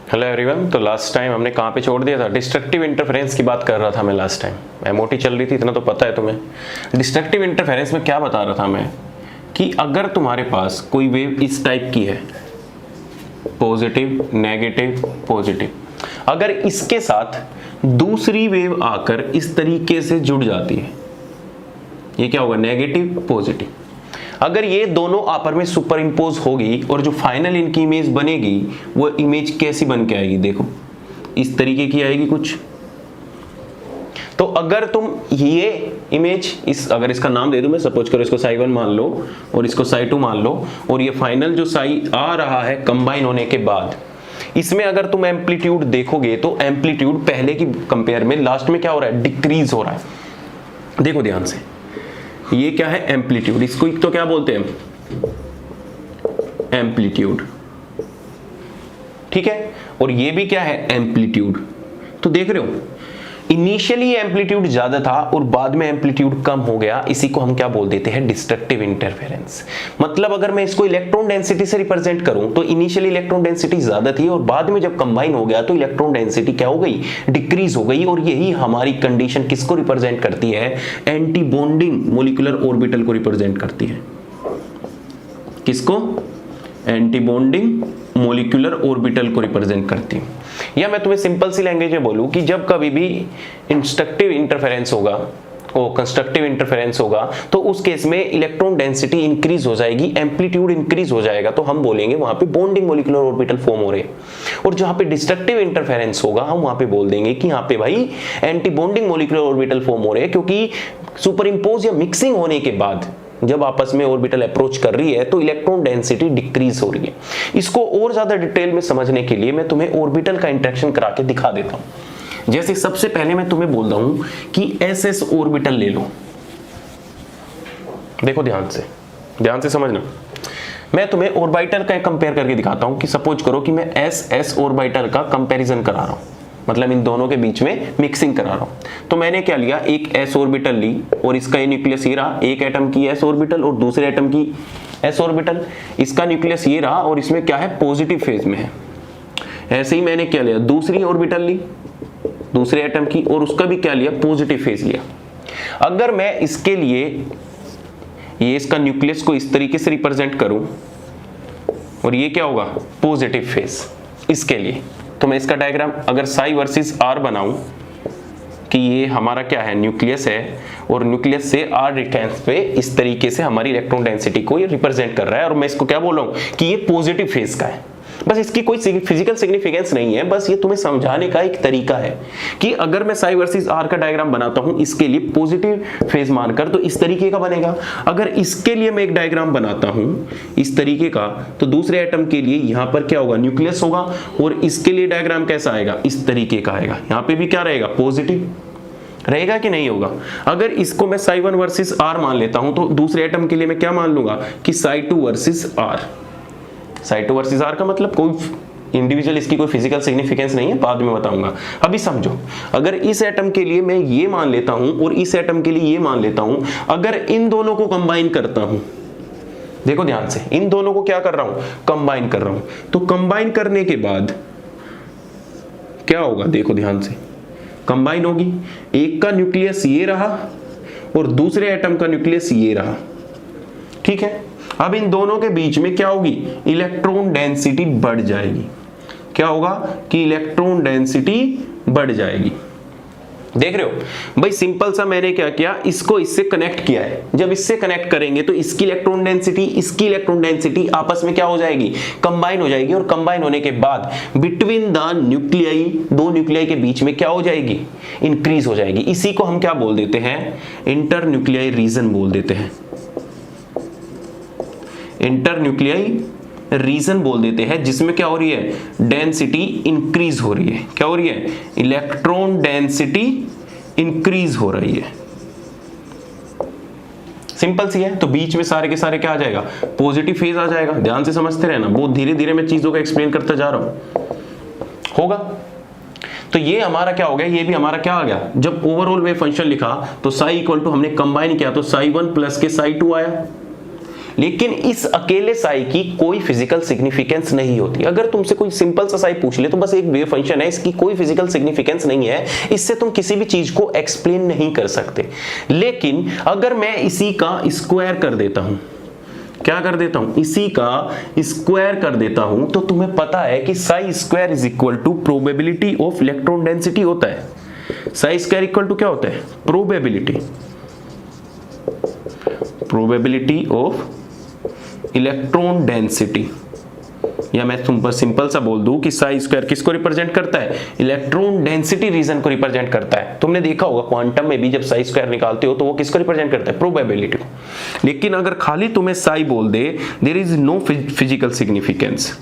Hello everyone. तो last time हमने कहाँ पे छोड़ दिया था? डिस्ट्रक्टिव इंटरफेरेंस की बात कर रहा था मैं लास्ट टाइम। एमओटी चल रही थी, इतना तो पता है तुम्हें। डिस्ट्रक्टिव इंटरफेरेंस में क्या बता रहा था मैं कि अगर तुम्हारे पास कोई वेव इस टाइप की है, पॉजिटिव नेगेटिव पॉजिटिव, अगर इसके साथ दूसरी वेव आकर इस तरीके से जुड़ जाती है, ये क्या होगा? Negative positive. अगर ये दोनों आपस में सुपर इंपोज होगी और जो फाइनल इनकी इमेज बनेगी वो इमेज कैसी बन के आएगी? देखो इस तरीके की आएगी कुछ। तो अगर तुम ये इमेज अगर इसका नाम दे दूं मैं, सपोज करो इसको साई 1 मान लो और इसको साई 2 मान लो, और ये फाइनल जो साई आ रहा है कंबाइन होने के बाद, इसमें अगर तुम एम्पलीट्यूड देखोगे तो एम्पलीट्यूड पहले की कंपेयर में लास्ट में क्या हो रहा है? डिक्रीज हो रहा है। देखो ध्यान से, ये क्या है? एम्पलीट्यूड। इसको तो क्या बोलते हैं? एम्पलीट्यूड, ठीक है। और ये भी क्या है? एम्पलीट्यूड। तो देख रहे हो, इनिशियली एम्पलीट्यूड ज्यादा था और बाद में एम्पलीट्यूड कम हो गया। इसी को हम क्या बोल देते हैं? Destructive interference. मतलब अगर मैं इसको इलेक्ट्रॉन डेंसिटी से रिप्रेजेंट करूं तो इनिशियली इलेक्ट्रॉन डेंसिटी ज्यादा थी और बाद में जब कंबाइन हो गया तो इलेक्ट्रॉन डेंसिटी क्या हो गई? डिक्रीज हो गई। और यही हमारी कंडीशन किसको रिप्रेजेंट करती है? एंटी बॉन्डिंग मॉलिक्यूलर ऑर्बिटल को रिप्रेजेंट करती है। किसको? एंटी बॉन्डिंग मॉलिक्यूलर ऑर्बिटल को रिप्रेजेंट करती है। या मैं तुम्हें सिंपल सी लैंग्वेज में बोलूं कि जब कभी भी इंस्ट्रक्टिव इंटरफेरेंस होगा और कंस्ट्रक्टिव इंटरफेरेंस होगा तो उस केस में इलेक्ट्रॉन डेंसिटी इंक्रीज हो जाएगी, एम्पलीट्यूड इंक्रीज हो जाएगा, तो हम बोलेंगे वहां पे बॉन्डिंग मॉलिक्यूलर ऑर्बिटल फॉर्म हो रहे हैं। और जहां पे डिस्ट्रक्टिव इंटरफेरेंस होगा हम वहां पे बोल देंगे कि यहाँ पे भाई anti bonding molecular orbital form हो रहे हैं, क्योंकि सुपर इंपोज या मिक्सिंग होने के बाद जब आपस में ऑर्बिटल अप्रोच कर रही है तो इलेक्ट्रॉन डेंसिटी डिक्रीज हो रही है। इसको और ज्यादा डिटेल में समझने के लिए मैं तुम्हें ऑर्बिटल का इंटरेक्शन करा के दिखा देता हूं। जैसे सबसे पहले मैं तुम्हें बोल रहा हूं कि एसएस ऑर्बिटल ले लो। देखो ध्यान से समझना। मैं तुम्हें ऑर्बिटल का कंपेयर करके दिखाता हूं कि सपोज करो कि मैं एस एस ऑर्बिटल का कंपैरिजन करा रहा हूं, मतलब इन दोनों के बीच में मिक्सिंग करा रहा हूं। तो मैंने क्या लिया? एक एस ऑर्बिटल ली और इसका ये न्यूक्लियस ये रहा, एक एटम की एस ऑर्बिटल और दूसरे एटम की एस ऑर्बिटल। इसका न्यूक्लियस ये रहा और इसमें क्या है? पॉजिटिव फेज में है। ऐसे ही मैंने क्या लिया? दूसरी ऑर्बिटल ली दूसरे एटम की और उसका भी क्या लिया? पॉजिटिव फेज लिया। अगर मैं इसके लिए ये इसका न्यूक्लियस को इस तरीके से रिप्रेजेंट करूं और ये क्या होगा? पॉजिटिव फेज इसके लिए, तो मैं इसका डायग्राम अगर साई वर्सेस आर बनाऊं कि ये हमारा क्या है? न्यूक्लियस है और न्यूक्लियस से आर डिस्टेंस पे इस तरीके से हमारी इलेक्ट्रॉन डेंसिटी को ये रिप्रेजेंट कर रहा है, और मैं इसको क्या बोल रहा हूं कि ये पॉजिटिव फेज का है। बस इसकी कोई फिजिकल सिग्निफिकेंस नहीं है, बस ये तुम्हें समझाने का एक तरीका है कि अगर मैं साई वर्सेस आर का डायग्राम बनाता हूं इसके लिए पॉजिटिव फेज मानकर तो इस तरीके का बनेगा। अगर इसके लिए मैं एक डायग्राम बनाता हूं इस तरीके का तो दूसरे एटम के लिए यहां पर क्या होगा? न्यूक्लियस होगा, और इसके लिए डायग्राम कैसा आएगा? इस तरीके का आएगा। यहां पे भी क्या रहेगा? पॉजिटिव रहेगा कि नहीं होगा? अगर इसको मैं साई 1 वर्सेस आर मान लेता हूं तो दूसरे एटम के लिए मैं क्या मान लूंगा कि psi 2 versus R. Psi 2 versus R का मतलब कोई इंडिविजुअल इसकी कोई फिजिकल सिग्निफिकेंस नहीं है, बाद में बताऊंगा। अभी समझो, अगर इस एटम के लिए मैं ये मान लेता हूं और इस एटम के लिए ये मान लेता हूं, अगर इन दोनों को कंबाइन करता हूं, देखो ध्यान से, इन दोनों को क्या कर रहा हूं? कंबाइन कर रहा हूं। तो कंबाइन करने के बाद क्या होगा? देखो ध्यान से, कंबाइन होगी, एक का न्यूक्लियस ये रहा और दूसरे एटम का न्यूक्लियस ये रहा, ठीक है। अब इन दोनों के बीच में क्या होगी? इलेक्ट्रॉन डेंसिटी बढ़ जाएगी। क्या होगा कि इलेक्ट्रॉन डेंसिटी बढ़ जाएगी। देख रहे हो भाई, सिंपल सा मैंने क्या किया? इसको इससे कनेक्ट किया है। जब इससे कनेक्ट करेंगे तो इसकी इलेक्ट्रॉन डेंसिटी इसकी इलेक्ट्रॉन डेंसिटी आपस में क्या हो जाएगी? कंबाइन हो जाएगी, और कंबाइन होने के बाद बिटवीन द न्यूक्लियाई, दो न्यूक्लियाई के बीच में क्या हो जाएगी? इंक्रीज हो जाएगी। इसी को हम क्या बोल देते हैं? इंटर न्यूक्लियाई रीजन बोल देते हैं। इंटर न्यूक्लियाई रीजन बोल देते हैं, जिसमें क्या हो रही है? डेंसिटी इंक्रीज हो रही है। क्या हो रही है? इलेक्ट्रॉन डेंसिटी इंक्रीज हो रही है। सिंपल सी है। तो बीच में सारे के सारे क्या आ जाएगा? पॉजिटिव फेज आ जाएगा। ध्यान से समझते रहना, बहुत धीरे धीरे मैं चीजों को एक्सप्लेन करता जा रहा हूं, होगा। तो ये हमारा क्या हो गया? ये भी हमारा क्या आ गया? जब ओवरऑल वेव फंक्शन लिखा तो साई इक्वल टू हमने कंबाइन किया तो साई 1 प्लस के साई 2 आया। लेकिन इस अकेले साई की कोई फिजिकल सिग्निफिकेंस नहीं होती। अगर तुमसे कोई सिंपल सा साई पूछ ले तो बस एक वेव फंक्शन है, इसकी कोई फिजिकल सिग्निफिकेंस नहीं है, इससे तुम किसी भी चीज को एक्सप्लेन नहीं कर सकते। लेकिन अगर मैं इसी का स्क्वायर कर देता हूं, क्या कर देता हूं, इसी का स्क्वायर कर देता हूं, तो तुम्हें पता है कि psi square is equal to probability of electron density होता है। साई स्क्वायर इक्वल टू क्या होता है, प्रोबेबिलिटी ऑफ इलेक्ट्रॉन डेंसिटी। या मैं तुम पर सिंपल सा बोल दूं कि साई स्क्वायर किसको रिप्रेजेंट करता है, इलेक्ट्रॉन डेंसिटी रीजन को रिप्रेजेंट करता है। तुमने देखा होगा क्वांटम में भी जब साई स्क्वायर निकालते हो तो वो किसको रिप्रेजेंट करता है, प्रोबेबिलिटी। लेकिन अगर खाली तुम्हें साई बोल दे, there is no physical significance.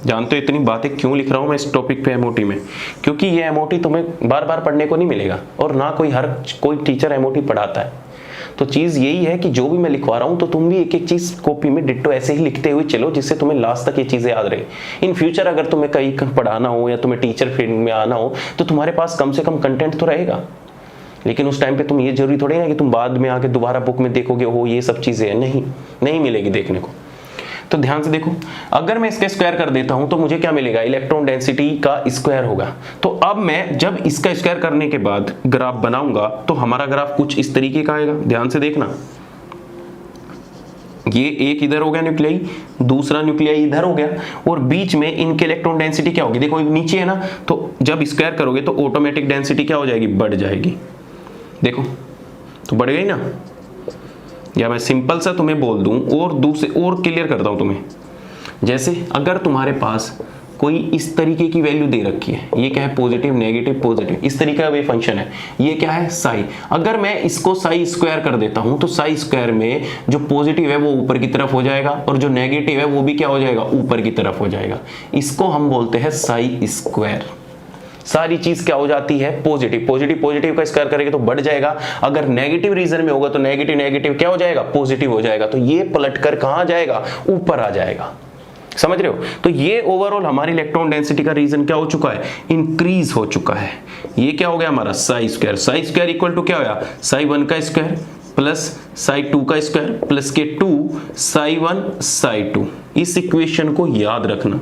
जानते हो इतनी बातें क्यों लिख रहा हूं मैं इस टॉपिक पे एमओटी में, क्योंकि ये एमओटी तुम्हें बार बार पढ़ने को नहीं मिलेगा और ना कोई टीचर एमओटी पढ़ाता है। तो चीज यही है कि जो भी मैं लिखवा रहा हूं तो तुम भी एक एक चीज कॉपी में डिट्टो ऐसे ही लिखते हुए चलो जिससे तुम्हें लास्ट तक ये चीजें याद रहे। इन फ्यूचर अगर तुम्हें कहीं पढ़ाना हो या तुम्हें टीचर फील्ड में आना हो तो तुम्हारे पास कम से कम कंटेंट तो रहेगा। लेकिन उस टाइम पे तुम ये जरूरी थोड़ी ना कि तुम बाद में आके दोबारा बुक में देखोगे हो ये सब चीजें नहीं मिलेगी देखने को। तो ध्यान से देखो, अगर मैं इसका स्क्वायर कर देता हूं तो मुझे क्या मिलेगा, इलेक्ट्रॉन डेंसिटी का स्क्वायर होगा। तो अब मैं जब इसका स्क्वायर करने के बाद ग्राफ बनाऊंगा तो हमारा ग्राफ कुछ इस तरीके का आएगा। ध्यान से देखना, ये एक इधर हो गया न्यूक्लियाई, दूसरा न्यूक्लियाई इधर हो गया और बीच में इनके इलेक्ट्रॉन डेंसिटी क्या होगी, देखो नीचे है ना, तो जब स्क्वायर करोगे तो ऑटोमेटिक डेंसिटी क्या हो जाएगी, बढ़ जाएगी। देखो तो बढ़ गई ना। या मैं सिंपल सा तुम्हें बोल दूं और दूसरे और क्लियर करता हूं तुम्हें, जैसे अगर तुम्हारे पास कोई इस तरीके की वैल्यू दे रखी है, ये क्या है, पॉजिटिव नेगेटिव पॉजिटिव, इस तरीके का वे फंक्शन है, ये क्या है, साई। अगर मैं इसको साई स्क्वायर कर देता हूं तो साई स्क्वायर में जो पॉजिटिव है वो ऊपर की तरफ हो जाएगा और जो नेगेटिव है वो भी क्या हो जाएगा, ऊपर की तरफ हो जाएगा। इसको हम बोलते हैं साई स्क्वायर। सारी चीज क्या हो जाती है, पॉजिटिव। पॉजिटिव का स्क्वायर करेंगे तो बढ़ जाएगा, अगर नेगेटिव रीजन में होगा तो नेगेटिव क्या हो जाएगा, पॉजिटिव हो जाएगा। तो ये पलटकर कहां जाएगा, ऊपर आ जाएगा। समझ रहे हो। तो ये ओवरऑल हमारी इलेक्ट्रॉन डेंसिटी का रीजन क्या हो चुका है, इंक्रीज हो चुका है। ये क्या हो गया हमारा psi square. Psi square equal to क्या होगा, साई 1 का स्क्वायर प्लस साई 2 का स्क्वायर प्लस के 2 साई 1 साई 2। इस इक्वेशन को याद रखना।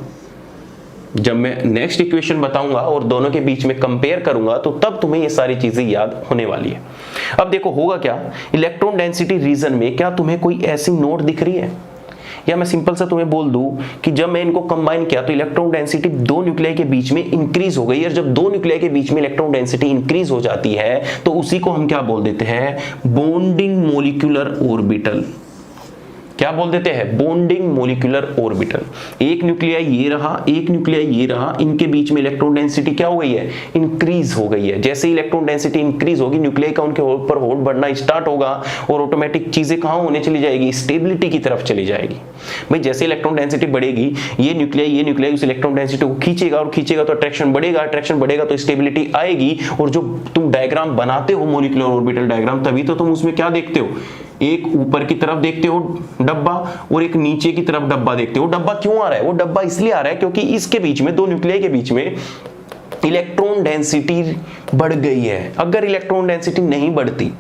जब मैं नेक्स्ट इक्वेशन बताऊंगा और दोनों के बीच में कंपेयर करूंगा तो तब तुम्हें ये सारी चीजें याद होने वाली है। अब देखो होगा क्या, इलेक्ट्रॉन डेंसिटी रीजन में क्या तुम्हें कोई ऐसी नोट दिख रही है, या मैं सिंपल सा तुम्हें बोल दूं कि जब मैं इनको कंबाइन किया तो इलेक्ट्रॉन डेंसिटी दो न्यूक्लियाई के बीच में इंक्रीज हो गई। और जब दो न्यूक्लियाई के बीच में इलेक्ट्रॉन डेंसिटी इंक्रीज हो जाती है तो उसी को हम क्या बोल देते हैं, बॉन्डिंग मॉलिक्यूलर ऑर्बिटल। क्या बोल देते हैं, बॉन्डिंग मॉलिक्यूलर ऑर्बिटल। एक न्यूक्लियाई ये रहा, एक न्यूक्लियाई ये रहा, इनके बीच में इलेक्ट्रॉन डेंसिटी क्या हो गई है, इंक्रीज हो गई है। जैसे इलेक्ट्रॉन डेंसिटी इंक्रीज होगी न्यूक्लियाई का उनके ऊपर होल्ड बढ़ना स्टार्ट होगा और ऑटोमेटिक चीजें कहां होने चली जाएगी, स्टेबिलिटी की तरफ चली जाएगी। भाई जैसे इलेक्ट्रॉन डेंसिटी बढ़ेगी, ये न्यूक्लियाई उस इलेक्ट्रॉन डेंसिटी को खींचेगा और खींचेगा तो अट्रैक्शन बढ़ेगा तो स्टेबिलिटी आएगी। और जो तुम डायग्राम बनाते हो मॉलिक्यूलर ऑर्बिटल डायग्राम, तभी तो तुम उसमें क्या देखते हो, एक ऊपर की तरफ देखते हो डब्बा और एक नीचे की तरफ डब्बा देखते हो। डब्बा क्यों आ रहा है, वो डब्बा इसलिए आ रहा है क्योंकि इसके बीच में, दो न्यूक्लियाई के बीच में इलेक्ट्रॉन डेंसिटी बढ़ गई है। अगर इलेक्ट्रॉन डेंसिटी नहीं बढ़ती,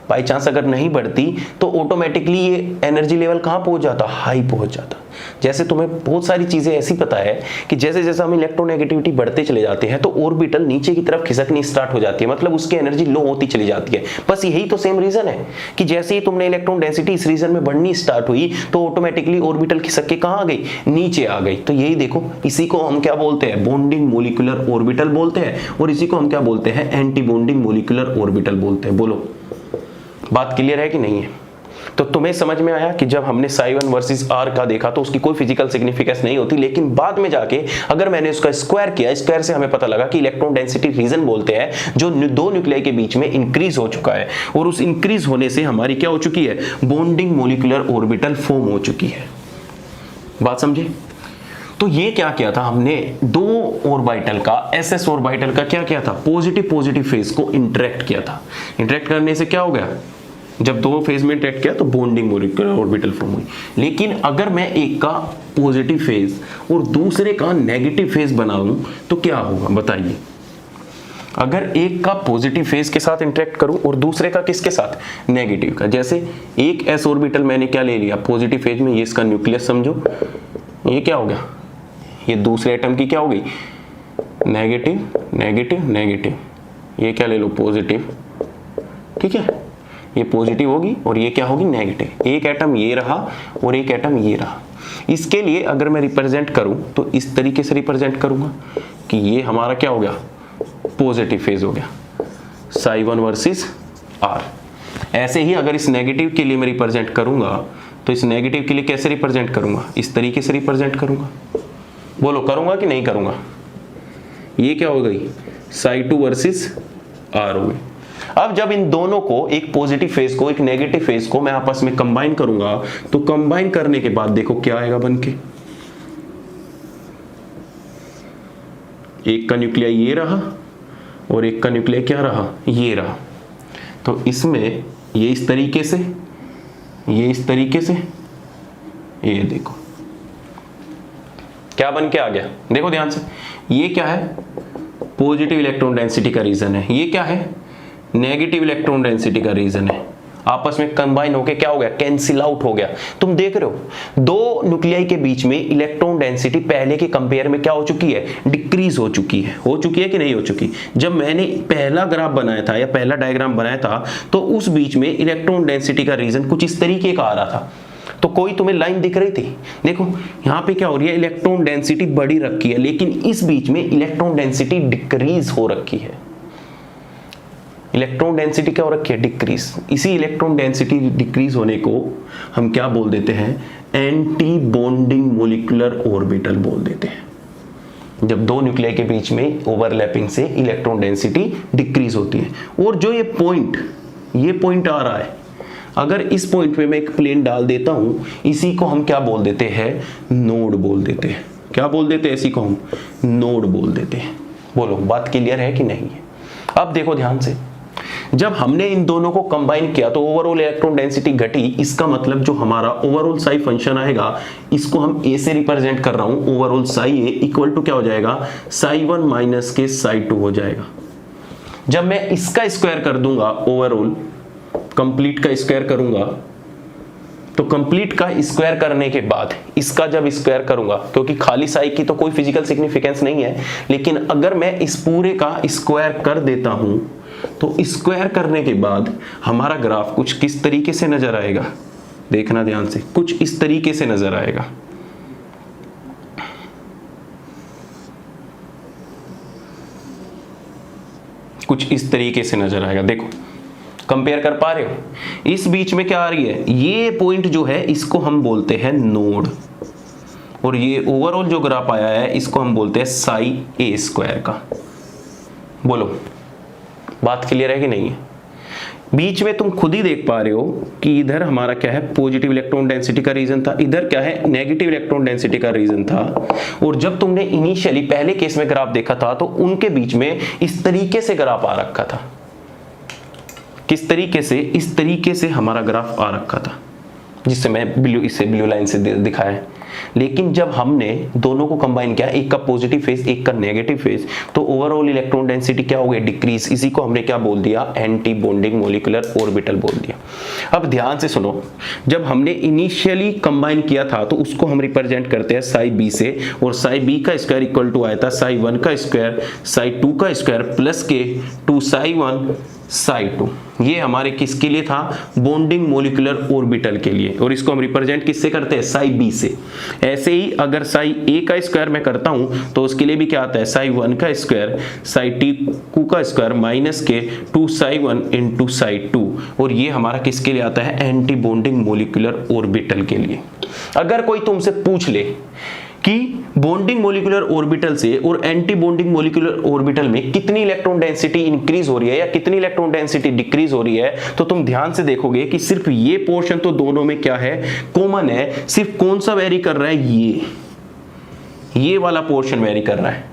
बाई चांस अगर नहीं बढ़ती, तो ऑटोमेटिकली ये एनर्जी लेवल कहां पहुंच जाता, हाई पहुंच जाता। जैसे तुम्हें बहुत सारी चीजें ऐसी पता है कि जैसे जैसे हम इलेक्ट्रोनेगेटिविटी बढ़ते चले जाते हैं तो ऑर्बिटल नीचे की तरफ खिसकनी स्टार्ट हो जाती है, मतलब उसकी एनर्जी लो होती चली जाती है। बस यही तो सेम रीजन है कि जैसे ही तुमने इलेक्ट्रॉन डेंसिटी इस रीजन में बढ़नी स्टार्ट हुई तो ऑटोमेटिकली ऑर्बिटल खिसक के कहां आ गई, नीचे आ गई। तो यही देखो, इसी को हम क्या बोलते हैं, बॉन्डिंग मॉलिक्यूलर ऑर्बिटल बोलते हैं, और इसी को हम क्या बोलते हैं, एंटी बॉन्डिंग मॉलिक्यूलर ऑर्बिटल बोलते हैं। बोलो बात क्लियर है कि नहीं है। तो तुम्हें समझ में आया कि जब हमने साई 1 वर्सेस आर का देखा तो उसकी कोई फिजिकल सिग्निफिकेंस नहीं होती, लेकिन बाद में जाके अगर मैंने उसका स्क्वायर किया, स्क्वायर से हमें पता लगा कि इलेक्ट्रॉन डेंसिटी रीजन बोलते हैं जो दो न्यूक्लियाई के बीच में इंक्रीज हो चुका है, और उस इंक्रीज होने से हमारी क्या हो चुकी है, बॉन्डिंग मॉलिक्यूलर ऑर्बिटल फॉर्म हो चुकी है। बात समझे। तो ये क्या किया था हमने, दो ऑर्बिटल का, एसएस ऑर्बिटल का क्या किया था, पॉजिटिव फेज को इंटरेक्ट किया था। इंटरेक्ट करने से क्या हो गया, जब दो फेज में इंटरेक्ट किया तो बॉन्डिंग मॉलिक्यूलर ऑर्बिटल फॉर्म हुई। लेकिन अगर मैं एक का पॉजिटिव फेज और दूसरे का नेगेटिव फेज बनाऊं तो क्या होगा बताइए। अगर एक का पॉजिटिव फेज के साथ इंटरेक्ट करूं और दूसरे का किसके साथ, नेगेटिव का। जैसे एक s ऑर्बिटल मैंने क्या ले लिया, पॉजिटिव फेज में, ये इसका न्यूक्लियस समझो, ये क्या हो गया, ये दूसरे एटम की क्या हो गई, नेगेटिव नेगेटिव नेगेटिव, ये क्या ले लो, पॉजिटिव, ठीक है, ये पॉजिटिव होगी और ये क्या होगी, नेगेटिव। एक एटम ये रहा और एक एटम ये रहा। इसके लिए अगर मैं रिप्रेजेंट करूं तो इस तरीके से रिप्रेजेंट करूंगा कि ये हमारा क्या हो गया, पॉजिटिव फेज हो गया, psi1 वर्सेस r। ऐसे ही अगर इस नेगेटिव के लिए मैं रिप्रेजेंट करूंगा तो इस नेगेटिव के लिए कैसे रिप्रेजेंट करूंगा, इस तरीके से रिप्रेजेंट करूंगा। बोलो करूंगा कि नहीं करूंगा। ये क्या हो गई, psi2 वर्सेस r हो गई। अब जब इन दोनों को, एक पॉजिटिव फेज को एक नेगेटिव फेज को मैं आपस में कंबाइन करूंगा तो कंबाइन करने के बाद देखो क्या आएगा बनके, एक का न्यूक्लियाई ये रहा और एक का न्यूक्लियाई क्या रहा, ये रहा। तो इसमें ये इस तरीके से, ये इस तरीके से, ये देखो क्या बन के आ गया, देखो ध्यान से। ये क्या है, पॉजिटिव इलेक्ट्रॉन डेंसिटी का रीजन है, ये क्या है, नेगेटिव इलेक्ट्रॉन डेंसिटी का रीजन है। आपस में कंबाइन होके क्या हो गया, कैंसिल आउट हो गया। तुम देख रहे हो दो न्यूक्लियाई के बीच में इलेक्ट्रॉन डेंसिटी पहले के कंपेयर में क्या हो चुकी है, डिक्रीज हो चुकी है कि नहीं हो चुकी। जब मैंने पहला ग्राफ बनाया था या पहला डायग्राम बनाया था तो उस बीच में इलेक्ट्रॉन डेंसिटी का रीजन कुछ इस तरीके का आ रहा था। तो कोई तुम्हें लाइन दिख रही थी, देखो यहाँ पे क्या हो रही है, इलेक्ट्रॉन डेंसिटी बढ़ी रखी है, लेकिन इस बीच में इलेक्ट्रॉन डेंसिटी डिक्रीज हो रखी है। इलेक्ट्रॉन डेंसिटी क्या हो रखी है, डिक्रीज। इसी इलेक्ट्रॉन डेंसिटी डिक्रीज होने को हम क्या बोल देते हैं, एंटी बॉन्डिंग मोलिकुलर ऑर्बिटल बोल देते हैं। जब दो न्यूक्लियाई के बीच में ओवरलैपिंग से इलेक्ट्रॉन डेंसिटी डिक्रीज होती है। और जो ये पॉइंट आ रहा है, अगर इस पॉइंट पे मैं एक प्लेन डाल देता हूं, इसी को हम क्या बोल देते हैं, नोड बोल देते हैं। क्या बोल देते हैं, इसी को हम नोड बोल देते हैं। बोलो बात क्लियर है कि नहीं है। अब देखो ध्यान से, जब हमने इन दोनों को कंबाइन किया तो ओवरऑल इलेक्ट्रॉन डेंसिटी घटी। इसका मतलब जो हमारा ओवरऑल साई फंक्शन आएगा, इसको हम ए से रिप्रेजेंट कर रहा हूं, overall psi A equal to क्या हो जाएगा, psi1 माइनस के psi2 हो जाएगा। जब मैं इसका स्क्वायर कर दूंगा, ओवरऑल कंप्लीट का स्क्वायर करूंगा, तो कंप्लीट का स्क्वायर करने के बाद इसका जब स्क्वायर करूंगा, क्योंकि खाली साई की तो कोई फिजिकल सिग्निफिकेंस नहीं है, लेकिन अगर मैं इस पूरे का स्क्वायर कर देता हूं तो स्क्वायर करने के बाद हमारा ग्राफ कुछ किस तरीके से नजर आएगा, देखना ध्यान से, कुछ इस तरीके से नजर आएगा। कुछ इस तरीके से नजर आएगा। देखो कंपेयर कर पा रहे हो, इस बीच में क्या आ रही है, ये पॉइंट जो है इसको हम बोलते हैं नोड, और ये ओवरऑल जो ग्राफ आया है इसको हम बोलते हैं साई ए स्क्वायर का। बोलो बात क्लियर है कि नहीं है। बीच में तुम खुद ही देख पा रहे हो कि इधर हमारा क्या है, पॉजिटिव इलेक्ट्रॉन डेंसिटी का रीजन था, इधर क्या है, नेगेटिव इलेक्ट्रॉन डेंसिटी का रीजन था। और जब तुमने इनिशियली पहले केस में ग्राफ देखा था तो उनके बीच में इस तरीके से ग्राफ आ रखा था। किस तरीके से, इस तरीके से हमारा ग्राफ आ रखा था, जिससे मैं ब्लू लाइन से दिखाया है। लेकिन जब हमने दोनों को कंबाइन किया, एक का पॉजिटिव फेज एक का नेगेटिव फेज, तो ओवरऑल इलेक्ट्रॉन डेंसिटी क्या हो गई, डिक्रीज। इसी को हमने क्या बोल दिया, एंटी बॉन्डिंग मोलिकुलर ऑर्बिटल बोल दिया। अब ध्यान से सुनो, जब हमने इनिशियली कंबाइन किया था तो उसको हम रिप्रेजेंट करते हैं साई बी से, और साई बी का स्क्वायर इक्वल टू आया था psi1 का स्क्वायर psi2 का स्क्वायर प्लस के 2 psi1 psi2। ये हमारे किसके लिए था, बॉन्डिंग मोलिकुलर ऑर्बिटल के लिए, और इसको हम रिप्रेजेंट किससे करते हैं, साई बी से। ऐसे ही अगर साई ए का स्क्वायर मैं करता हूं तो उसके लिए भी क्या आता है, psi1 का स्क्वायर psi2 का स्क्वायर माइनस के 2 psi1 इंटू psi2, और ये हमारा किसके लिए आता है, एंटी बॉन्डिंग मोलिकुलर ऑर्बिटल के लिए। अगर कोई तुमसे पूछ ले कि बॉन्डिंग मोलिकुलर ऑर्बिटल से और एंटी बॉन्डिंग मोलिकुलर ऑर्बिटल में कितनी इलेक्ट्रॉन डेंसिटी इंक्रीज हो रही है या कितनी इलेक्ट्रॉन डेंसिटी डिक्रीज हो रही है, तो तुम ध्यान से देखोगे कि सिर्फ ये पोर्शन तो दोनों में क्या है, कॉमन है। सिर्फ कौन सा वेरी कर रहा है, ये वाला पोर्शन वेरी कर रहा है।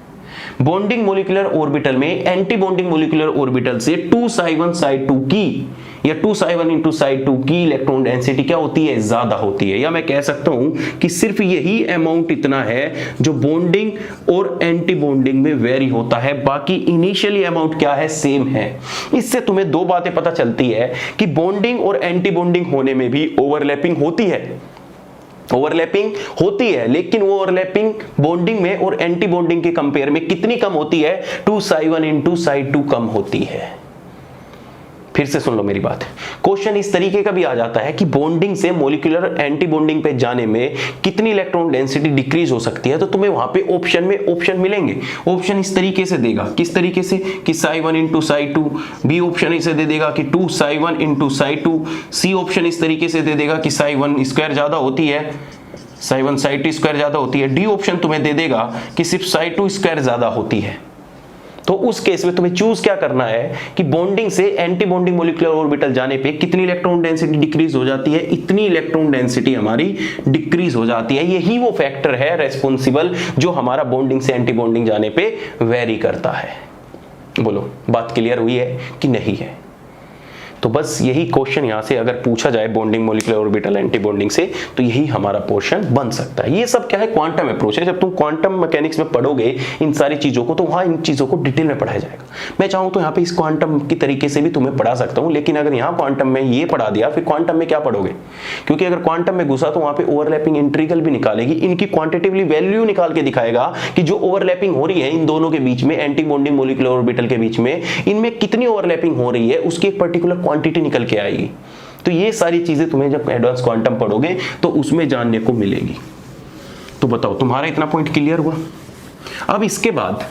बॉन्डिंग मोलिकुलर ऑर्बिटल में एंटी बॉन्डिंग मोलिकुलर ऑर्बिटल से 2 psi1 psi2 की या 2 psi1 into psi2 की इलेक्ट्रॉन डेंसिटी क्या होती है, ज्यादा होती है। या मैं कह सकता हूं कि सिर्फ यही अमाउंट इतना है जो बॉन्डिंग और एंटी बॉन्डिंग में वेरी होता है, बाकी इनिशियली अमाउंट क्या है, सेम है। इससे तुम्हें दो बातें पता चलती है कि बॉन्डिंग और एंटी बॉन्डिंग होने में भी ओवरलैपिंग होती है, ओवरलैपिंग होती है, लेकिन वो ओवरलैपिंग बॉन्डिंग में और एंटी बॉन्डिंग के कंपेयर में कितनी कम होती है, 2 psi1 into psi2 कम होती है। फिर से सुन लो मेरी बात। क्वेश्चन इस तरीके का भी आ जाता है कि बॉन्डिंग से मॉलिक्यूलर एंटी बॉन्डिंग पे जाने में कितनी इलेक्ट्रॉन डेंसिटी डिक्रीज हो सकती है, तो तुम्हें वहां पे ऑप्शन में ऑप्शन मिलेंगे। ऑप्शन इस तरीके से देगा, किस तरीके से कि psi1 into psi2, B option इसे दे देगा कि 2 psi1 into psi2, C option इस तरीके से दे देगा कि psi1 स्क्वायर ज्यादा होती है, psi1 psi2 स्क्वायर ज्यादा होती है, डी ऑप्शन तुम्हें दे देगा कि सिर्फ psi2 स्क्वायर ज्यादा होती है। तो उस केस में तुम्हें चूज क्या करना है कि बॉन्डिंग से एंटी बॉन्डिंग मोलिकुलर ऑर्बिटल जाने पे कितनी इलेक्ट्रॉन डेंसिटी डिक्रीज हो जाती है, इतनी इलेक्ट्रॉन डेंसिटी हमारी डिक्रीज हो जाती है। यही वो फैक्टर है रेस्पॉन्सिबल जो हमारा बॉन्डिंग से एंटी बॉन्डिंग जाने पे वेरी करता है। बोलो बात क्लियर हुई है कि नहीं है? तो बस यही क्वेश्चन यहां से अगर पूछा जाए bonding molecular orbital anti bonding से, तो यही हमारा पोर्शन बन सकता है। ये सब क्या है, क्वांटम अप्रोच है। जब तुम क्वांटम मैकेनिक्स में पढ़ोगे इन सारी चीजों को, तो वहां इन चीजों को डिटेल में पढ़ाया जाएगा। मैं चाहूं तो यहाँ पे इस क्वांटम की तरीके से भी तुम्हें पढ़ा सकता हूं, लेकिन अगर यहाँ क्वांटम में ये पढ़ा दिया, फिर क्वांटम में क्या पढ़ोगे? क्योंकि अगर क्वांटम में घुसा तो वहां पे ओवरलैपिंग इंटीग्रल भी निकालेगी, इनकी क्वांटिटेटिवली वैल्यू निकाल के दिखाएगा कि जो ओवरलैपिंग हो रही है इन दोनों के बीच में, एंटी बॉन्डिंग मोलिकुलर ऑर्बिटल के बीच में, इनमें कितनी ओवरलैपिंग हो रही है उसकी एक पर्टिकुलर क्वांटिटी निकल के आएगी। तो ये सारी चीजें तुम्हें जब एडवांस क्वांटम पढ़ोगे तो उसमें जानने को मिलेगी। तो बताओ तुम्हारा इतना पॉइंट क्लियर हुआ? अब इसके बाद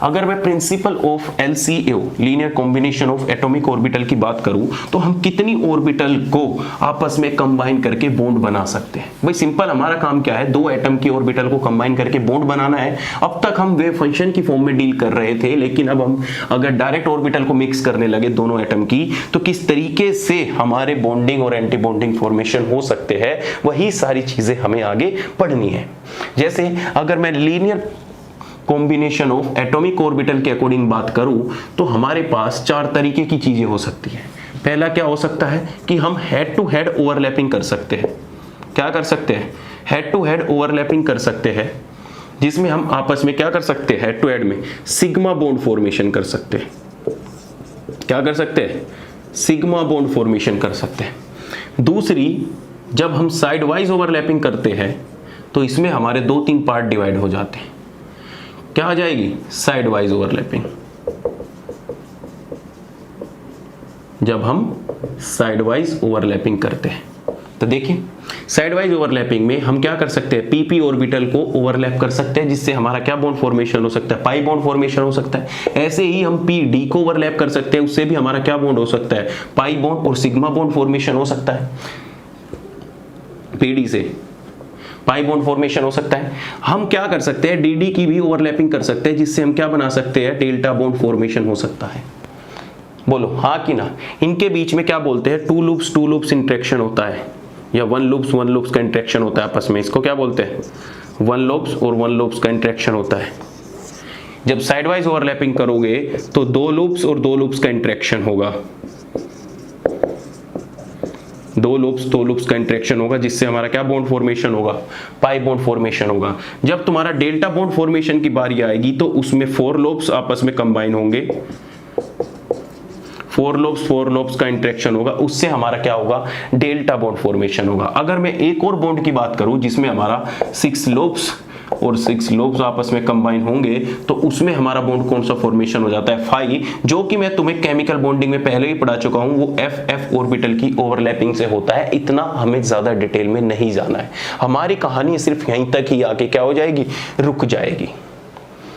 अगर मैं principle of LCO linear combination of atomic orbital की बात करूं, तो हम कितनी ऑर्बिटल को आपस में कंबाइन करके बॉन्ड बना सकते हैं? भाई सिंपल, हमारा काम क्या है, दो एटम की ऑर्बिटल को कंबाइन करके बॉन्ड बनाना है। अब तक हम वेव फंक्शन की फॉर्म में डील कर रहे थे, लेकिन अब हम अगर डायरेक्ट ऑर्बिटल को मिक्स करने लगे दोनों एटम की, तो किस तरीके से हमारे बॉन्डिंग और एंटी बॉन्डिंग फॉर्मेशन हो सकते हैं, वही सारी चीजें हमें आगे पढ़नी है। जैसे अगर मैं linear combination of atomic orbital के अकॉर्डिंग बात करूं, तो हमारे पास चार तरीके की चीजें हो सकती हैं। पहला क्या हो सकता है कि हम हेड टू हेड ओवरलैपिंग कर सकते हैं। क्या कर सकते हैं? हेड टू हेड ओवरलैपिंग कर सकते हैं, जिसमें हम आपस में क्या कर सकते हैं, हेड टू हेड में सिग्मा बॉन्ड फॉर्मेशन कर सकते हैं। क्या कर सकते हैं? सिग्मा बॉन्ड फॉर्मेशन कर सकते हैं। दूसरी, जब हम साइड वाइज ओवरलैपिंग करते हैं तो इसमें हमारे 2-3 पार्ट डिवाइड हो जाते हैं। क्या आ जाएगी? Side wise overlapping. जब हम साइड वाइज ओवरलैपिंग करते हैं, तो देखिए साइड वाइज ओवरलैपिंग में हम क्या कर सकते हैं, पीपी ऑर्बिटल को ओवरलैप कर सकते हैं, जिससे हमारा क्या बॉन्ड फॉर्मेशन हो सकता है, पाई बॉन्ड फॉर्मेशन हो सकता है। ऐसे ही हम पी डी को ओवरलैप कर सकते हैं, उससे भी हमारा क्या बॉन्ड हो सकता है, पाई बॉन्ड और सिग्मा बॉन्ड फॉर्मेशन हो सकता है। पीडी से पाई बॉन्ड फॉर्मेशन हो सकता है। हम क्या कर सकते हैं, डीडी की भी ओवरलैपिंग कर सकते हैं, जिससे हम क्या बना सकते हैं, डेल्टा बॉन्ड फॉर्मेशन हो सकता है। बोलो हाँ कि ना? इनके बीच में क्या बोलते हैं, टू लूप्स इंटरेक्शन होता है, या वन लूप्स का इंटरेक्शन होता है आपस में। इसको क्या बोलते हैं, वन लूप्स का इंटरेक्शन होता है। जब साइडवाइज ओवरलैपिंग करोगे तो दो लूप्स का इंटरेक्शन होगा, दो लूप्स का इंटरेक्शन होगा, जिससे हमारा क्या बॉन्ड फॉर्मेशन होगा, पाई बॉन्ड फॉर्मेशन होगा। जब तुम्हारा डेल्टा बॉन्ड फॉर्मेशन की बारी आएगी तो उसमें 4 लूप्स आपस में कंबाइन होंगे, 4 लूप्स का इंटरेक्शन होगा, उससे हमारा क्या होगा, डेल्टा बॉन्ड फॉर्मेशन होगा। अगर मैं एक और बॉन्ड की बात करूं जिसमें हमारा 6 लूप्स और 6 लूप्स आपस में कंबाइन होंगे, तो उसमें हमारा बॉन्ड कौन सा फॉर्मेशन हो जाता है, फाई, जो कि मैं तुम्हें केमिकल बॉन्डिंग में पहले ही पढ़ा चुका हूं, वो एफ ऑर्बिटल की ओवरलैपिंग से होता है। इतना हमें ज्यादा डिटेल में नहीं जाना है, हमारी कहानी सिर्फ यहीं तक ही आके क्या हो जाएगी, रुक जाएगी।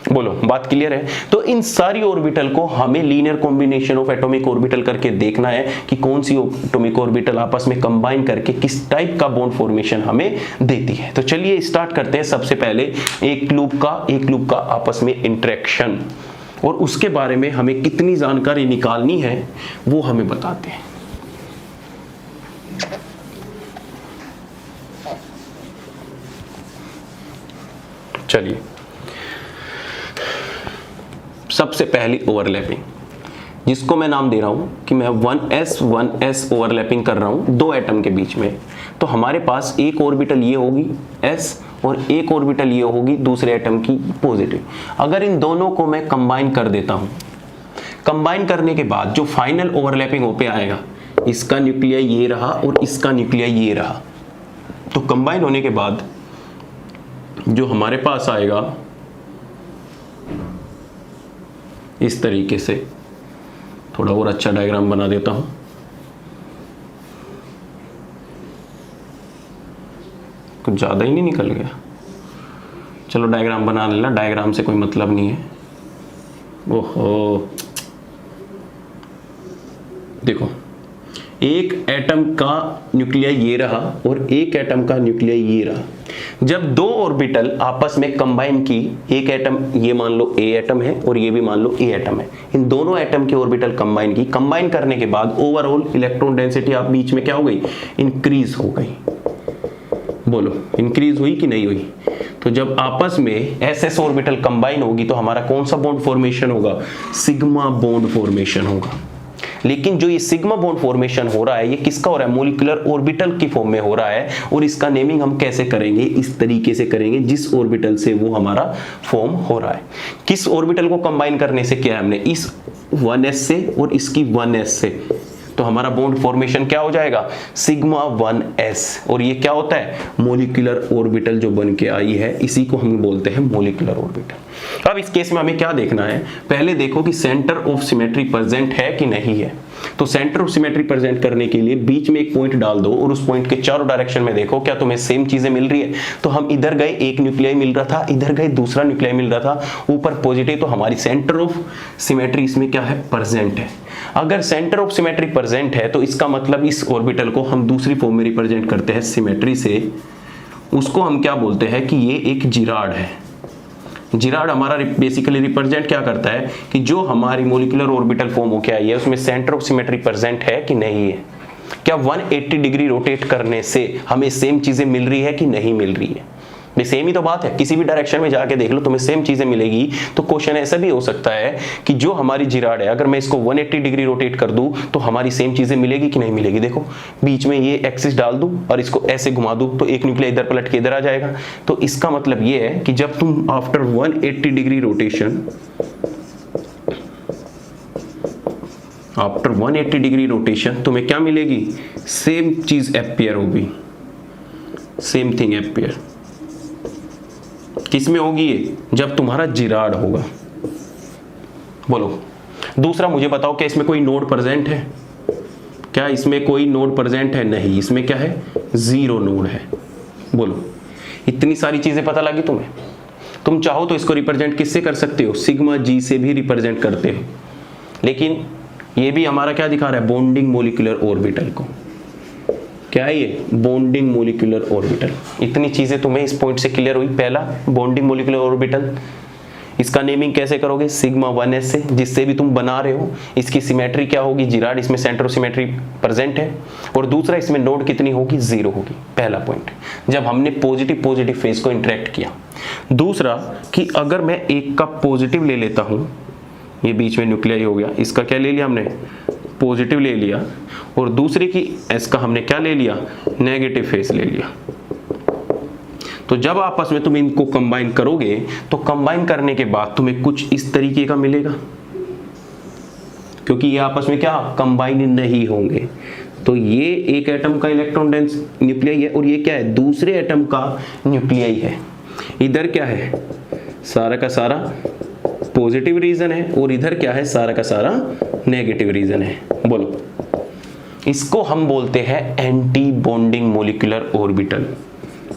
बोलो बात क्लियर है? तो इन सारी ऑर्बिटल को हमें linear combination of atomic orbital करके देखना है कि कौन सी एटॉमिक ऑर्बिटल आपस में कंबाइन करके किस टाइप का बॉन्ड फॉर्मेशन हमें देती है। तो चलिए स्टार्ट करते हैं। सबसे पहले एक लूप का आपस में इंटरेक्शन, और उसके बारे में हमें कितनी जानकारी निकालनी है वो हमें बताते हैं। चलिए सबसे पहली ओवरलैपिंग, जिसको मैं नाम दे रहा हूं कि मैं 1s ओवरलैपिंग कर रहा हूं दो एटम के बीच में। तो हमारे पास एक ऑर्बिटल ये होगी s और एक ऑर्बिटल ये होगी दूसरे एटम की पॉजिटिव। अगर इन दोनों को मैं कंबाइन कर देता हूं, कंबाइन करने के बाद जो फाइनल ओवरलैपिंग हो पे आएगा, इसका न्यूक्लियाई ये रहा और इसका न्यूक्लियाई ये रहा। तो कंबाइन होने के बाद जो हमारे पास आएगा इस तरीके से, थोड़ा और अच्छा डायग्राम बना देता हूं। कुछ ज्यादा ही नहीं निकल गया, चलो डायग्राम बना लेना, डायग्राम से कोई मतलब नहीं है। ओहो, देखो एक एटम का न्यूक्लियाई ये रहा और एक एटम का न्यूक्लियाई ये रहा। जब दो ऑर्बिटल आपस में कंबाइन की, एक एटम ये मान लो ए एटम है और ये भी मान लो ए एटम है, इन दोनों एटम के ऑर्बिटल कंबाइन की, कंबाइन करने के बाद ओवरऑल इलेक्ट्रॉन डेंसिटी आप बीच में क्या हो गई, इंक्रीज हो गई। बोलो इंक्रीज हुई कि नहीं हुई? तो जब आपस में एस ऑर्बिटल कंबाइन होगी तो हमारा कौन सा बॉन्ड फॉर्मेशन होगा, सिग्मा बॉन्ड फॉर्मेशन होगा। लेकिन जो ये सिग्मा बॉन्ड फॉर्मेशन हो रहा है ये किसका हो रहा है, मॉलिक्यूलर ऑर्बिटल की फॉर्म में हो रहा है। और इसका नेमिंग हम कैसे करेंगे, इस तरीके से करेंगे जिस ऑर्बिटल से वो हमारा फॉर्म हो रहा है। किस ऑर्बिटल को कंबाइन करने से किया है हमने, इस 1s से और इसकी 1s से, तो हमारा बॉन्ड फॉर्मेशन क्या हो जाएगा, सिग्मा 1s। और ये क्या होता है, मॉलिक्यूलर ऑर्बिटल जो बन के आई है, इसी को हम बोलते हैं मॉलिक्यूलर ऑर्बिटल। अब इस केस में हमें क्या देखना है, पहले देखो कि सेंटर ऑफ सिमेट्री प्रेजेंट है कि नहीं है। तो सेंटर ऑफ सिमेट्री प्रेजेंट करने के लिए बीच में एक पॉइंट डाल दो और उस पॉइंट के चारों डायरेक्शन में देखो क्या तुम्हें सेम चीजें मिल रही है। तो हम इधर गए एक न्यूक्लियाई मिल रहा था, इधर गए दूसरा न्यूक्लियाई मिल रहा था, ऊपर पॉजिटिव, तो हमारी सेंटर ऑफ सिमेट्री इसमें क्या है, प्रेजेंट है। अगर सेंटर ऑफ सिमेट्री प्रेजेंट है तो इसका मतलब इस ऑर्बिटल को हम दूसरी फॉर्म में रिप्रेजेंट करते हैं सिमेट्री से, उसको हम क्या बोलते हैं कि ये एक जिराड है। जिराड हमारा बेसिकली रिप्रेजेंट क्या करता है कि जो हमारी मॉलिक्यूलर ऑर्बिटल फॉर्म होके आई है उसमें सेंटर ऑफ सिमेट्री प्रेजेंट है कि नहीं है, क्या 180 डिग्री रोटेट करने से हमें सेम चीजें मिल रही है कि नहीं मिल रही है। भाई सेम ही तो बात है, किसी भी डायरेक्शन में जाके देख लो तुम्हें सेम चीजें मिलेगी। तो क्वेश्चन ऐसा भी हो सकता है कि जो हमारी जिराड है अगर मैं इसको 180 डिग्री रोटेट कर दूं तो हमारी सेम चीजें मिलेगी कि नहीं मिलेगी। देखो बीच में ये एक्सिस डाल दूं और इसको ऐसे घुमा दूं तो एक न्यूक्लियाई इधर पलट के इधर आ जाएगा। तो इसका मतलब ये है कि जब तुम after 180 degree rotation, after 180 degree rotation तुम्हें क्या मिलेगी, सेम चीज अपीयर होगी, सेम थिंग अपीयर। किसमें होगी ये, जब तुम्हारा जिराड होगा। बोलो दूसरा मुझे बताओ क्या इसमें कोई नोड प्रेजेंट है, क्या इसमें कोई नोड प्रेजेंट है, नहीं, इसमें क्या है, जीरो नोड है। बोलो इतनी सारी चीजें पता लगी तुम्हें। तुम चाहो तो इसको रिप्रेजेंट किससे कर सकते हो, सिग्मा जी से भी रिप्रेजेंट करते हो। लेकिन ये भी हमारा क्या दिखा रहा है, बॉन्डिंग मॉलिक्यूलर ऑर्बिटल को। क्या है ये, बॉन्डिंग मॉलिक्यूलर ऑर्बिटल। इतनी चीजें तुम्हें इस पॉइंट से क्लियर हुई। पहला बॉन्डिंग मॉलिक्यूलर ऑर्बिटल, इसका नेमिंग कैसे करोगे, सिग्मा 1s से, जिससे भी तुम बना रहे हो। इसकी सिमेट्री क्या होगी, जिराड, इसमें सेंटर ऑफ सिमेट्री प्रेजेंट है। और दूसरा इसमें नोड कितनी होगी, जीरो होगी। पहला पॉइंट जब हमने पॉजिटिव पॉजिटिव फेज को इंटरेक्ट किया। दूसरा कि अगर मैं एक का पॉजिटिव ले लेता हूं, ये बीच में न्यूक्लियाई हो गया, इसका क्या ले लिया हमने, पॉजिटिव ले लिया, और दूसरे की एस का हमने क्या ले लिया, नेगेटिव फेस ले लिया। तो जब आपस में तुम इनको कंबाइन करोगे तो कंबाइन करने के बाद तुम्हें कुछ इस तरीके का मिलेगा, क्योंकि ये आपस में क्या कंबाइन नहीं होंगे। तो ये एक एटम का इलेक्ट्रॉन डेंस न्यूक्लियाई है और ये क्या है, दूसरे एटम का न्यूक्लियाई है। इधर क्या है, सारा का सारा पॉजिटिव रीजन है और इधर क्या है, सारा का सारा नेगेटिव रीजन है। बोलो इसको हम बोलते हैं एंटी बॉन्डिंग मॉलिक्यूलर ऑर्बिटल।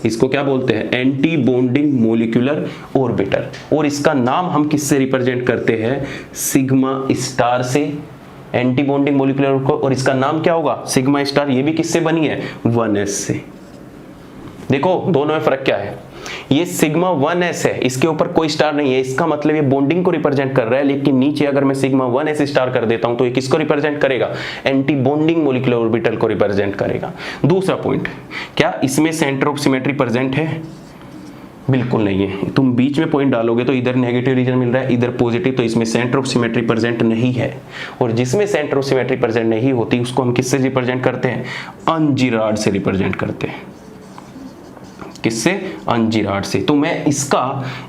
इसको क्या बोलते हैं, एंटी बॉन्डिंग मॉलिक्यूलर ऑर्बिटल। और इसका नाम हम किससे रिप्रेजेंट करते हैं, सिग्मा स्टार से, एंटी बॉन्डिंग मॉलिक्यूलर। और इसका नाम क्या होगा, सिग्मा स्टार। ये भी किससे बनी है, 1s से। देखो दोनों में फर्क क्या है, ये सिग्मा 1s है, इसके ऊपर कोई स्टार नहीं है, इसका मतलब ये बॉन्डिंग को रिप्रेजेंट कर रहा है। लेकिन नीचे अगर मैं सिग्मा 1s स्टार कर देता हूं तो ये किसको रिप्रेजेंट करेगा, एंटी बॉन्डिंग मॉलिक्यूलर ऑर्बिटल को रिप्रेजेंट करेगा। दूसरा पॉइंट, क्या इसमें सेंटर ऑफ सिमेट्री प्रेजेंट है, बिल्कुल नहीं है। तुम बीच में पॉइंट डालोगे तो इधर नेगेटिव रीजन मिल रहा है, इधर पॉजिटिव, तो इसमें सेंटर ऑफ सिमेट्री प्रेजेंट नहीं है। और जिसमें सेंटर ऑफ सिमेट्री प्रेजेंट नहीं होती उसको हम किससे रिप्रेजेंट करते हैं? अनजिरार्ड से रिप्रेजेंट करते हैं। किससे? अनजिरार्ड से। तो मैं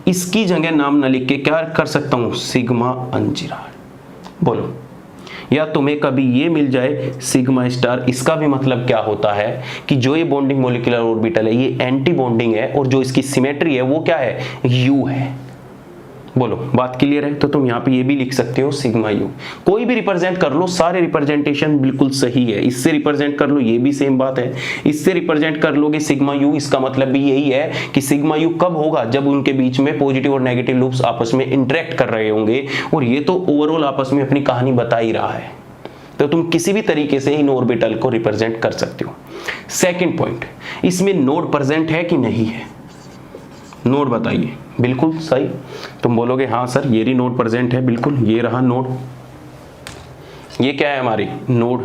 इसकी जगह नाम ना लिख के क्या कर सकता हूं? सिग्मा अनजिरार्ड। बोलो, या तुम्हें कभी ये मिल जाए सिग्मा स्टार, इसका भी मतलब क्या होता है कि जो ये बॉन्डिंग मॉलिक्यूलर ऑर्बिटल है ये एंटी बॉन्डिंग है और जो इसकी सिमेट्री है वो क्या है? यू है। बोलो, बात क्लियर है? तो तुम यहाँ पे ये भी लिख सकते हो सिग्मा यू। कोई भी रिप्रेजेंट कर लो, सारे रिप्रेजेंटेशन बिल्कुल सही है। इससे रिप्रेजेंट कर लो, ये भी सेम बात है। इससे रिप्रेजेंट कर लोगे सिग्मा यू, इसका मतलब भी यही है कि सिग्मा यू कब होगा? जब उनके बीच में पॉजिटिव और नेगेटिव लूप्स आपस में इंटरेक्ट कर रहे होंगे। और ये तो ओवरऑल आपस में अपनी कहानी बता ही रहा है। तो तुम किसी भी तरीके से इन ऑर्बिटल को रिप्रेजेंट कर सकते हो। सेकेंड पॉइंट, इसमें नोड प्रेजेंट है कि नहीं है? नोड बताइए। बिल्कुल सही। तुम बोलोगे हाँ सर ये भी नोड प्रेजेंट है, बिल्कुल ये रहा नोड। ये क्या है हमारी? नोड।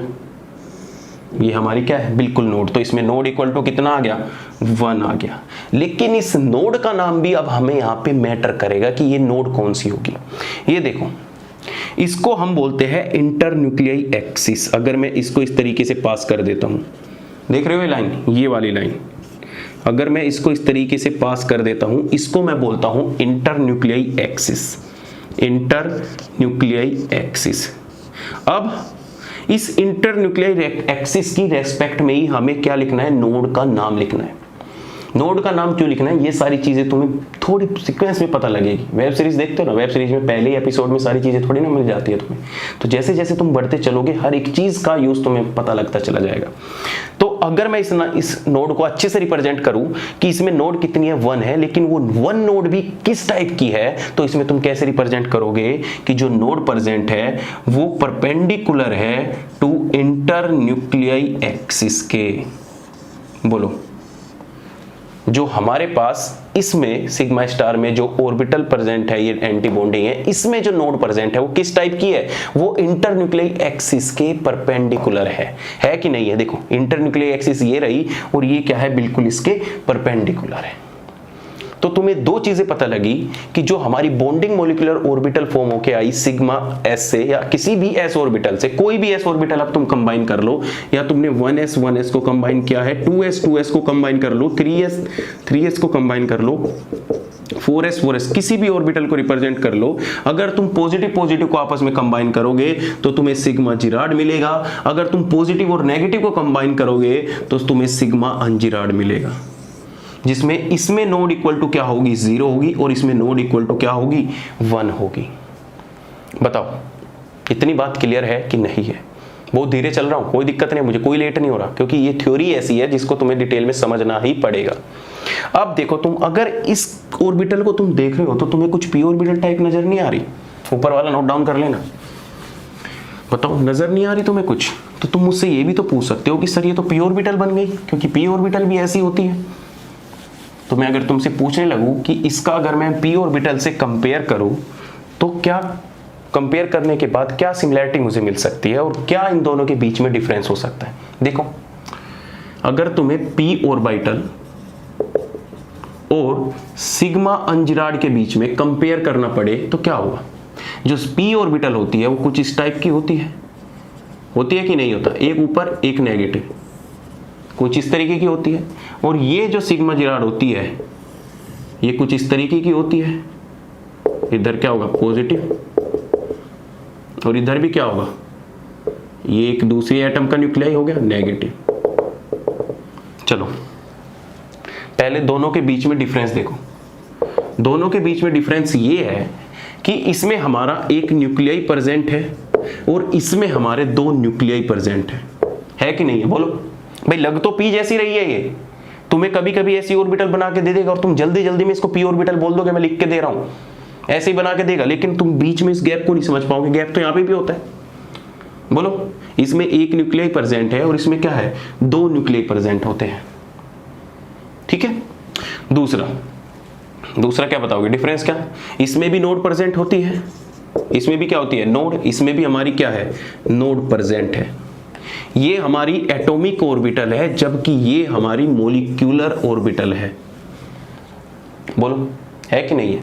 ये हमारी क्या है? बिल्कुल नोड। तो इसमें नोड इक्वल टू कितना आ गया? 1 आ गया। लेकिन इस नोड का नाम भी अब हमें यहाँ पे मैटर करेगा कि ये नोड कौन सी होगी। ये देखो, इसको हम बोलते हैं इंटरन्यूक्लियाई एक्सिस। अगर मैं इसको इस तरीके से पास कर देता हूं, देख रहे हो ये लाइन, ये वाली लाइन, अगर मैं इसको इस तरीके से पास कर देता हूं, इसको मैं बोलता हूं इंटरन्यूक्लियाई एक्सिस। इंटरन्यूक्लियाई एक्सिस। अब इस इंटरन्यूक्लियाई एक्सिस की रेस्पेक्ट में ही हमें क्या लिखना है? नोड का नाम लिखना है। नोड का नाम क्यों लिखना है? ये सारी चीजें तुम्हें थोड़ी सीक्वेंस में पता लगेगी। वेब सीरीज देखते हो ना, वेब सीरीज में पहले ही एपिसोड में सारी चीजें थोड़ी ना मिल जाती है तुम्हें। तो जैसे जैसे तुम बढ़ते चलोगे हर एक चीज का यूज तुम्हें पता लगता चला जाएगा। तो अगर मैं इस नोड को अच्छे से रिप्रेजेंट करूं कि इसमें नोड कितनी है? 1 है, लेकिन वो 1 नोड भी किस टाइप की है, तो इसमें तुम कैसे रिप्रेजेंट करोगे कि जो नोड प्रेजेंट है वो परपेंडिकुलर है टू इंटरन्यूक्लियाई एक्सिस के। बोलो, जो हमारे पास इसमें सिग्मा स्टार में जो ऑर्बिटल प्रेजेंट है, ये एंटी बॉन्डिंग है, इसमें जो नोड प्रेजेंट है वो किस टाइप की है? वो इंटरन्यूक्लियाई एक्सिस के परपेंडिकुलर है कि नहीं है? देखो, इंटरन्यूक्लियाई एक्सिस ये रही और ये क्या है? बिल्कुल इसके परपेंडिकुलर है। तो तुम्हें दो चीजें पता लगी कि जो हमारी बॉन्डिंग मॉलिक्यूलर ऑर्बिटल फॉर्म होके आई सिग्मा एस से या किसी भी एस ऑर्बिटल से, कोई भी एस ऑर्बिटल अब तुम कंबाइन कर लो, या तुमने 1s को कंबाइन किया है, 2s को कंबाइन कर लो, 3s को कंबाइन कर लो, 4s किसी भी ऑर्बिटल को रिप्रेजेंट कर लो। अगर तुम पॉजिटिव को आपस में कंबाइन करोगे तो तुम्हें सिग्मा जिराड मिलेगा। अगर तुम पॉजिटिव और नेगेटिव को कंबाइन करोगे तो तुम्हें सिग्मा अनजिराड मिलेगा, जिसमें इसमें नोड इक्वल टू क्या होगी? 0 होगी और इसमें नोड इक्वल टू क्या होगी? 1 होगी। बताओ, इतनी बात क्लियर है कि नहीं है? बहुत धीरे चल रहा हूं, कोई दिक्कत नहीं, मुझे कोई लेट नहीं हो रहा, क्योंकि ये थ्योरी ऐसी है जिसको तुम्हें डिटेल में समझना ही पड़ेगा। अब देखो, तुम अगर इस ऑर्बिटल को तुम देख रहे हो तो तुम्हें कुछ पी ऑर्बिटल टाइप नजर नहीं आ रही? ऊपर वाला नोट डाउन कर लेना। बताओ, नजर नहीं आ रही तुम्हें कुछ? तो तुम मुझसे ये भी तो पूछ सकते हो कि सर ये तो पी ऑर्बिटल बन गई, क्योंकि पी ऑर्बिटल भी ऐसी होती है। तो मैं अगर तुमसे पूछने लगूं कि इसका अगर मैं पी ऑर्बिटल से कंपेयर करूं तो क्या कंपेयर करने के बाद क्या सिमिलैरिटी मुझे मिल सकती है और क्या इन दोनों के बीच में डिफरेंस हो सकता है? देखो, अगर तुम्हें पी ऑर्बिटल और सिग्मा अनजिराड के बीच में कंपेयर करना पड़े तो क्या होगा? जो पी ऑर्बिटल होती है वो कुछ इस टाइप की होती है कि नहीं होता? एक ऊपर एक नेगेटिव, कुछ इस तरीके की होती है। और ये जो सिग्मा जिराड होती है ये कुछ इस तरीके की होती है। इधर क्या होगा? पॉजिटिव, और इधर भी क्या होगा? ये एक दूसरी एटम का न्यूक्लियाई हो गया नेगेटिव। चलो, पहले दोनों के बीच में डिफरेंस देखो। दोनों के बीच में डिफरेंस ये है कि इसमें हमारा एक न्यूक्लियाई प्रेजेंट है और इसमें हमारे 2 न्यूक्लियाई प्रेजेंट है कि नहीं है? बोलो भाई, लग तो पी जैसी रही है ये, तुम्हें कभी कभी ऐसी ऑर्बिटल बना के दे देगा और तुम जल्दी जल्दी में इसको पी ऑर्बिटल बोल दोगे, मैं लिख के दे रहा हूं, ऐसे ही बना के देगा, लेकिन तुम बीच में इस गैप को नहीं समझ पाओगे। गैप तो यहां पे भी होता है। बोलो, इसमें एक न्यूक्लियाई प्रेजेंट है और इसमें क्या है? 2 न्यूक्लियाई प्रेजेंट होते हैं। ठीक है। दूसरा क्या बताओगे? डिफरेंस क्या? इसमें भी नोड प्रेजेंट होती है, इसमें भी क्या होती है? नोड। इसमें भी हमारी क्या है? नोड प्रेजेंट है। ये हमारी एटॉमिक ऑर्बिटल है, जबकि ये हमारी मॉलिक्यूलर ऑर्बिटल है। बोलो है कि नहीं है?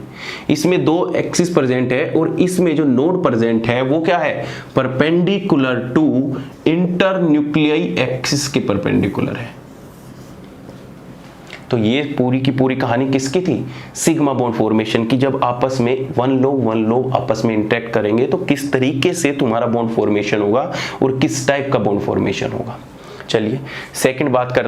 इसमें दो एक्सिस प्रेजेंट है और इसमें जो नोड प्रेजेंट है वो क्या है? परपेंडिकुलर टू इंटरन्यूक्लियाई एक्सिस के परपेंडिकुलर है। तो ये पूरी की पूरी कहानी किसकी थी? सिग्मा बॉन्ड फॉर्मेशन की। जब आपस में वन लोग आपस में इंटरेक्ट करेंगे तो किस तरीके से तुम्हारा बॉन्ड फॉर्मेशन होगा और किस टाइप का बॉन्ड फॉर्मेशन होगा। चलिए सेकंड बात करते